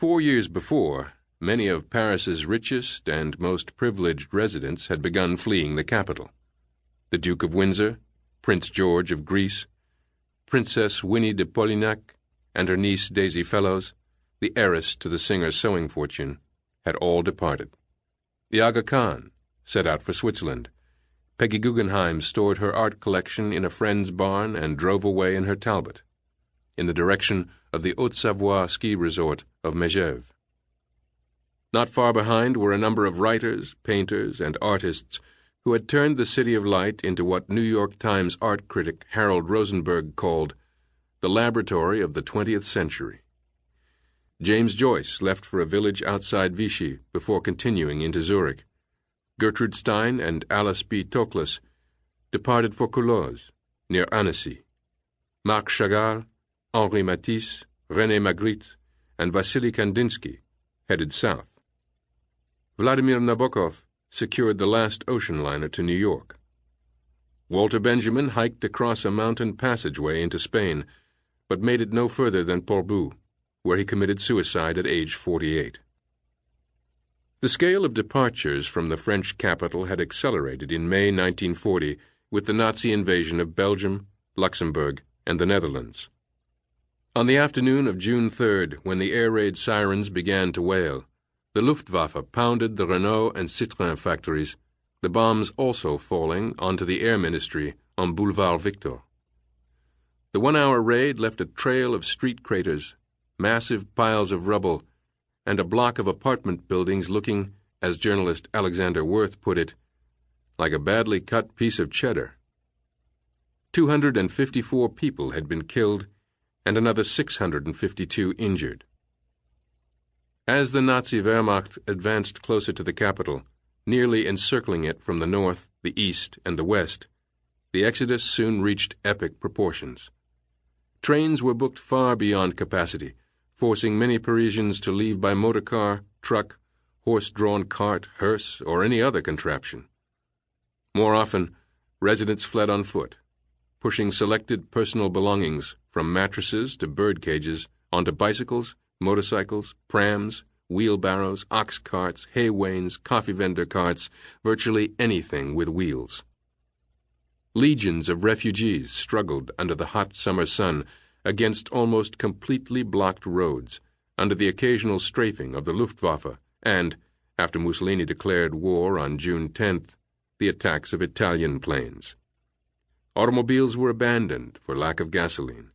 4 years before, many of Paris's richest and most privileged residents had begun fleeing the capital. The Duke of Windsor, Prince George of Greece, Princess Winnie de Polignac, and her niece Daisy Fellows, the heiress to the singer's sewing fortune, had all departed. The Aga Khan set out for Switzerland. Peggy Guggenheim stored her art collection in a friend's barn and drove away in her Talbot, in the direction of the Haute-Savoie ski resort of Megève. Not far behind were a number of writers, painters, and artists who had turned the City of Light into what New York Times art critic Harold Rosenberg called the laboratory of the 20th century. James Joyce left for a village outside Vichy before continuing into Zurich. Gertrude Stein and Alice B. Toklas departed for Culloz, near Annecy. Marc Chagall, Henri Matisse, René Magritte, and Vassily Kandinsky headed south. Vladimir Nabokov secured the last ocean liner to New York. Walter Benjamin hiked across a mountain passageway into Spain, but made it no further than Portbou, where he committed suicide at age 48. The scale of departures from the French capital had accelerated in May 1940 with the Nazi invasion of Belgium, Luxembourg, and the Netherlands. On the afternoon of June 3rd, when the air raid sirens began to wail, the Luftwaffe pounded the Renault and Citroën factories, the bombs also falling onto the Air Ministry on Boulevard Victor. The 1-hour raid left a trail of street craters, massive piles of rubble, and a block of apartment buildings looking, as journalist Alexander Worth put it, like a badly cut piece of cheddar. 254 people had been killed and another 652 injured. As the Nazi Wehrmacht advanced closer to the capital, nearly encircling it from the north, the east, and the west, the exodus soon reached epic proportions. Trains were booked far beyond capacity, forcing many Parisians to leave by motorcar, truck, horse-drawn cart, hearse, or any other contraption. More often, residents fled on foot, pushing selected personal belongings from mattresses to bird cages onto bicycles, motorcycles, prams, wheelbarrows, ox carts, hay wains, coffee vendor carts, virtually anything with wheels. Legions of refugees struggled under the hot summer sun against almost completely blocked roads, under the occasional strafing of the Luftwaffe and, after Mussolini declared war on June 10th, the attacks of Italian planes. Automobiles were abandoned for lack of gasoline.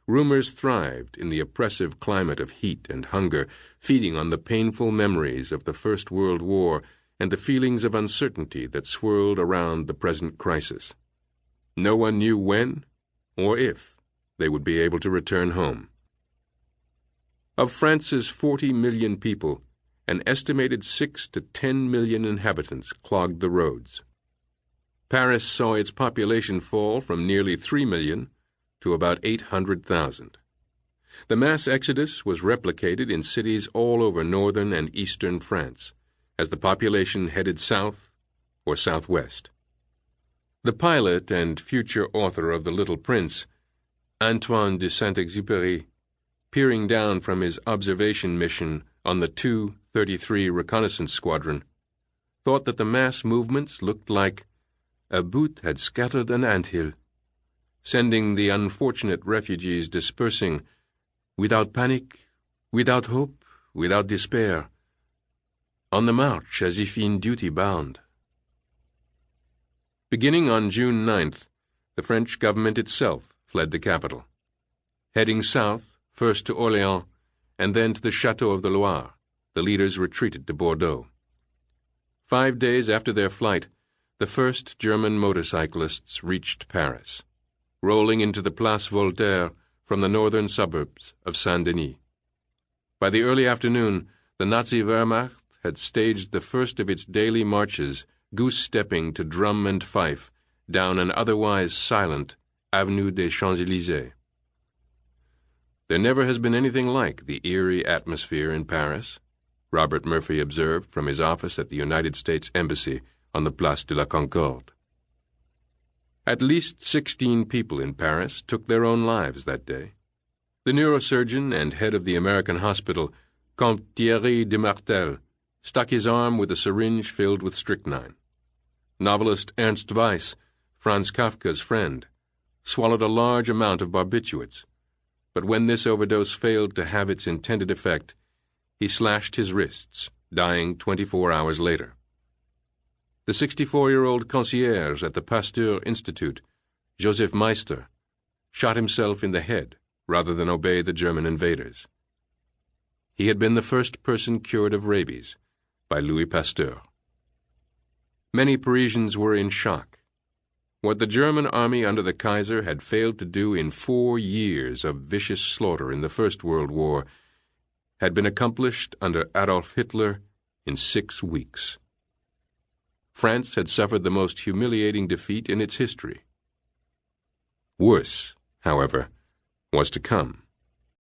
Rumors thrived in the oppressive climate of heat and hunger, feeding on the painful memories of the First World War and the feelings of uncertainty that swirled around the present crisis. No one knew when or if they would be able to return home. Of France's 40 million people, an estimated 6 to 10 million inhabitants clogged the roads. Paris saw its population fall from nearly 3 million to about 800,000. The mass exodus was replicated in cities all over northern and eastern France, as the population headed south or southwest. The pilot and future author of The Little Prince, Antoine de Saint-Exupéry, peering down from his observation mission on the Tu-33 reconnaissance squadron, thought that the mass movements looked like a boot had scattered an anthill, sending the unfortunate refugees dispersing without panic, without hope, without despair, on the march as if in duty bound. Beginning on June 9th, the French government itself fled the capital. Heading south, first to Orléans, and then to the Château of the Loire, the leaders retreated to Bordeaux. 5 days after their flight, the first German motorcyclists reached Paris, rolling into the Place Voltaire from the northern suburbs of Saint-Denis. By the early afternoon, the Nazi Wehrmacht had staged the first of its daily marches, goose-stepping to drum and fife down an otherwise silent Avenue des Champs-Élysées. There never has been anything like the eerie atmosphere in Paris, Robert Murphy observed from his office at the United States Embassy on the Place de la Concorde. At least 16 people in Paris took their own lives that day. The neurosurgeon and head of the American hospital, Comte Thierry de Martel stuck his arm with a syringe filled with strychnine. Novelist Ernst Weiss, Franz Kafka's friend, swallowed a large amount of barbiturates, but when this overdose failed to have its intended effect, he slashed his wrists, dying 24 hours later. The 64-year-old concierge at the Pasteur Institute, Joseph Meister, shot himself in the head rather than obey the German invaders. He had been the first person cured of rabies by Louis Pasteur. Many Parisians were in shock. What the German army under the Kaiser had failed to do in 4 years of vicious slaughter in the First World War had been accomplished under Adolf Hitler in 6 weeks. France had suffered the most humiliating defeat in its history. Worse, however, was to come.